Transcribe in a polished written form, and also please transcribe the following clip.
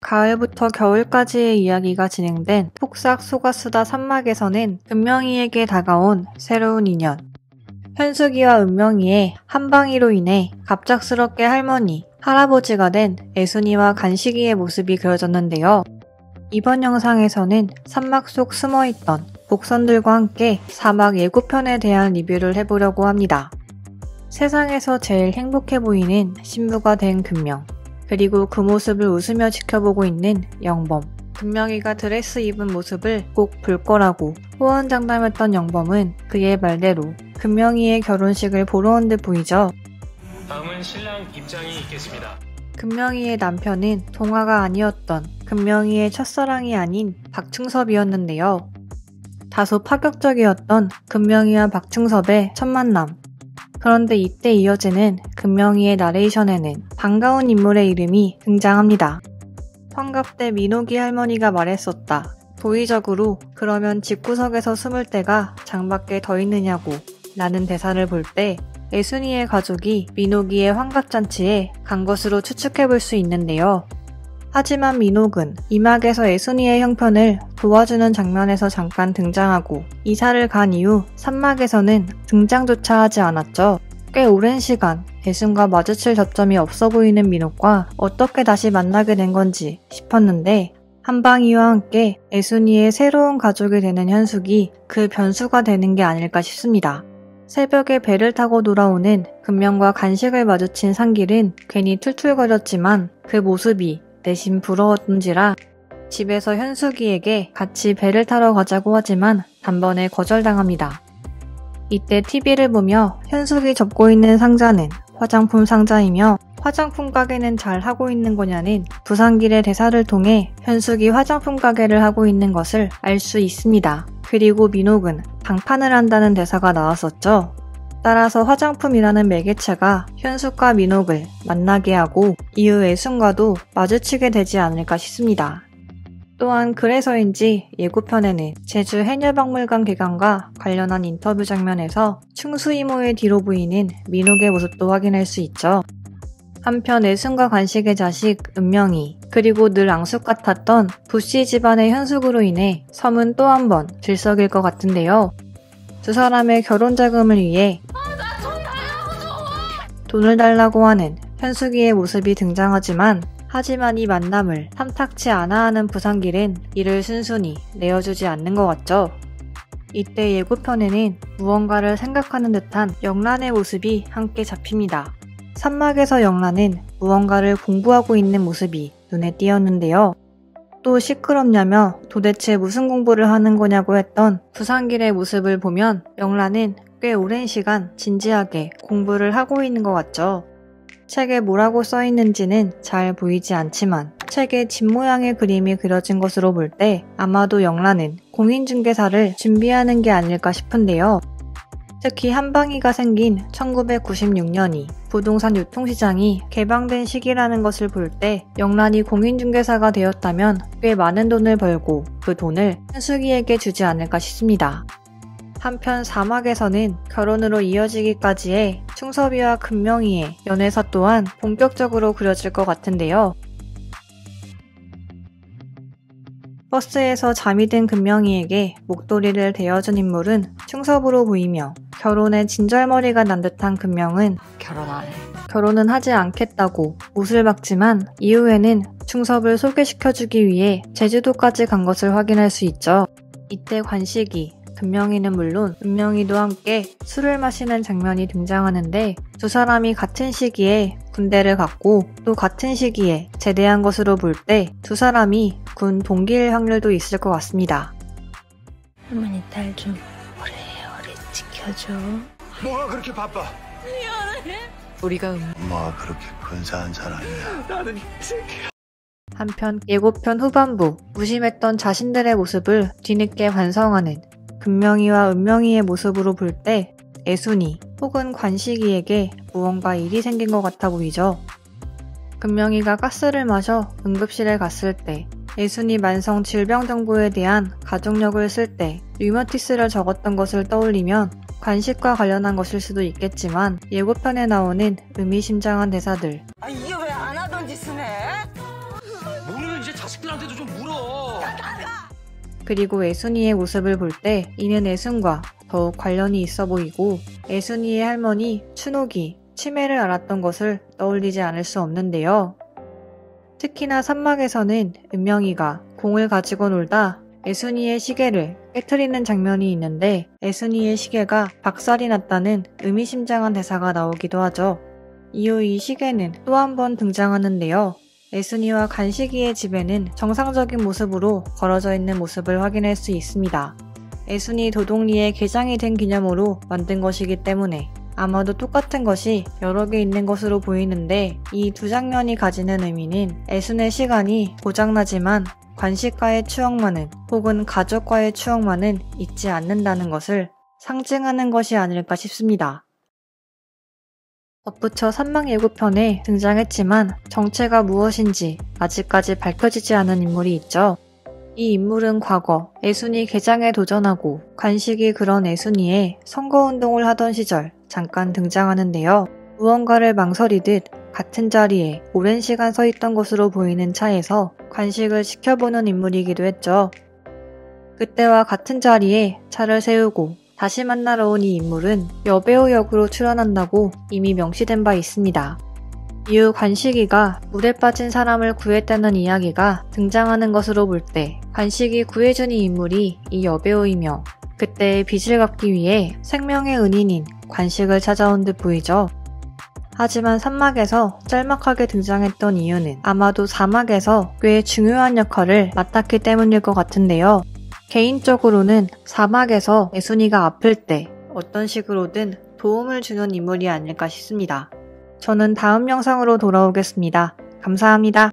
가을부터 겨울까지의 이야기가 진행된 폭삭 소가수다 3막에서는 은명이에게 다가온 새로운 인연. 현숙이와 은명이의 한방이로 인해 갑작스럽게 할머니, 할아버지가 된 애순이와 간식이의 모습이 그려졌는데요. 이번 영상에서는 3막 속 숨어있던 복선들과 함께 4막 예고편에 대한 리뷰를 해보려고 합니다. 세상에서 제일 행복해 보이는 신부가 된 금명, 그리고 그 모습을 웃으며 지켜보고 있는 영범. 금명이가 드레스 입은 모습을 꼭 볼 거라고 호언장담했던 영범은 그의 말대로 금명이의 결혼식을 보러 온 듯 보이죠. 다음은 신랑 입장이 있겠습니다. 금명이의 남편은 동화가 아니었던 금명이의 첫사랑이 아닌 박충섭이었는데요. 다소 파격적이었던 금명이와 박충섭의 첫 만남. 그런데 이때 이어지는 금명이의 나레이션에는 반가운 인물의 이름이 등장합니다. 환갑 때 민옥이 할머니가 말했었다. 도의적으로 그러면 집구석에서 숨을 데가 장밖에 더 있느냐고 라는 대사를 볼 때 애순이의 가족이 민옥이의 환갑잔치에 간 것으로 추측해볼 수 있는데요. 하지만 민옥은 이막에서 애순이의 형편을 도와주는 장면에서 잠깐 등장하고 이사를 간 이후 3막에서는 등장조차 하지 않았죠. 꽤 오랜 시간 애순과 마주칠 접점이 없어 보이는 민옥과 어떻게 다시 만나게 된 건지 싶었는데 한방이와 함께 애순이의 새로운 가족이 되는 현숙이 그 변수가 되는 게 아닐까 싶습니다. 새벽에 배를 타고 돌아오는 금명과 간식을 마주친 상길은 괜히 툴툴거렸지만 그 모습이 내심 부러웠던지라 집에서 현숙이에게 같이 배를 타러 가자고 하지만 단번에 거절당합니다. 이때 TV를 보며 현숙이 접고 있는 상자는 화장품 상자이며 화장품 가게는 잘 하고 있는 거냐는 부산길의 대사를 통해 현숙이 화장품 가게를 하고 있는 것을 알 수 있습니다. 그리고 민옥은 방판을 한다는 대사가 나왔었죠. 따라서 화장품이라는 매개체가 현숙과 민옥을 만나게 하고 이후 애순과도 마주치게 되지 않을까 싶습니다. 또한 그래서인지 예고편에는 제주 해녀박물관 개관과 관련한 인터뷰 장면에서 충수 이모의 뒤로 보이는 민옥의 모습도 확인할 수 있죠. 한편 애순과 간식의 자식 은명이, 그리고 늘 앙숙 같았던 부씨 집안의 현숙으로 인해 섬은 또 한 번 들썩일 것 같은데요. 두 사람의 결혼 자금을 위해 돈을 달라고 하는 현숙이의 모습이 등장하지만 하지만 이 만남을 탐탁치 않아 하는 부산길은 이를 순순히 내어주지 않는 것 같죠. 이때 예고편에는 무언가를 생각하는 듯한 영란의 모습이 함께 잡힙니다. 3막에서 영란은 무언가를 공부하고 있는 모습이 눈에 띄었는데요. 또 시끄럽냐며 도대체 무슨 공부를 하는 거냐고 했던 부산길의 모습을 보면 영란은 꽤 오랜 시간 진지하게 공부를 하고 있는 것 같죠. 책에 뭐라고 써있는지는 잘 보이지 않지만 책에 집 모양의 그림이 그려진 것으로 볼 때 아마도 영란은 공인중개사를 준비하는 게 아닐까 싶은데요. 특히 한방이가 생긴 1996년이 부동산 유통시장이 개방된 시기라는 것을 볼 때 영란이 공인중개사가 되었다면 꽤 많은 돈을 벌고 그 돈을 현숙이에게 주지 않을까 싶습니다. 한편 4막에서는 결혼으로 이어지기까지의 충섭이와 금명이의 연애사 또한 본격적으로 그려질 것 같은데요. 버스에서 잠이 든 금명이에게 목도리를 대어준 인물은 충섭으로 보이며 결혼에 진절머리가 난 듯한 금명은 결혼은 하지 않겠다고 못을 박지만 이후에는 충섭을 소개시켜주기 위해 제주도까지 간 것을 확인할 수 있죠. 이때 관식이, 금명이는 물론 은명이도 함께 술을 마시는 장면이 등장하는데 두 사람이 같은 시기에 군대를 갔고 또 같은 시기에 제대한 것으로 볼 때 두 사람이 군 동기일 확률도 있을 것 같습니다. 할머니 딸 좀 오래오래 지켜줘. 뭐가 그렇게 바빠? 미안해. 우리가 엄마가 그렇게 근사한 사람이야. 나는 이 새끼야. 한편 예고편 후반부 무심했던 자신들의 모습을 뒤늦게 반성하는 금명이와 은명이의 모습으로 볼 때 애순이 혹은 관식이에게 무언가 일이 생긴 것 같아 보이죠. 금명이가 가스를 마셔 응급실에 갔을 때 애순이 만성 질병 정보에 대한 가족력을 쓸 때 류머티스를 적었던 것을 떠올리면 관식과 관련한 것일 수도 있겠지만 예고편에 나오는 의미심장한 대사들 이게 왜 안 하던 짓을 해? 모르는 이제 자식들한테도 좀 물어. 그리고 애순이의 모습을 볼 때 이는 애순과 더욱 관련이 있어 보이고 애순이의 할머니 춘옥이 치매를 앓았던 것을 떠올리지 않을 수 없는데요. 특히나 산막에서는 은명이가 공을 가지고 놀다 애순이의 시계를 깨트리는 장면이 있는데 애순이의 시계가 박살이 났다는 의미심장한 대사가 나오기도 하죠. 이후 이 시계는 또 한 번 등장하는데요. 애순이와 간식이의 집에는 정상적인 모습으로 걸어져 있는 모습을 확인할 수 있습니다. 애순이 도동리의 개장이 된 기념으로 만든 것이기 때문에 아마도 똑같은 것이 여러 개 있는 것으로 보이는데 이 두 장면이 가지는 의미는 애순의 시간이 고장나지만 관식과의 추억만은 혹은 가족과의 추억만은 잊지 않는다는 것을 상징하는 것이 아닐까 싶습니다. 덧붙여 산막예고편에 등장했지만 정체가 무엇인지 아직까지 밝혀지지 않은 인물이 있죠. 이 인물은 과거 애순이 개장에 도전하고 관식이 그런 애순이의 선거운동을 하던 시절 잠깐 등장하는데요. 무언가를 망설이듯 같은 자리에 오랜 시간 서 있던 것으로 보이는 차에서 관식을 지켜보는 인물이기도 했죠. 그때와 같은 자리에 차를 세우고 다시 만나러 온 이 인물은 여배우 역으로 출연한다고 이미 명시된 바 있습니다. 이후 관식이가 물에 빠진 사람을 구했다는 이야기가 등장하는 것으로 볼 때 관식이 구해준 이 인물이 이 여배우이며 그때의 빚을 갚기 위해 생명의 은인인 관식을 찾아온 듯 보이죠. 하지만 산막에서 짤막하게 등장했던 이유는 아마도 사막에서 꽤 중요한 역할을 맡았기 때문일 것 같은데요. 개인적으로는 사막에서 애순이가 아플 때 어떤 식으로든 도움을 주는 인물이 아닐까 싶습니다. 저는 다음 영상으로 돌아오겠습니다. 감사합니다.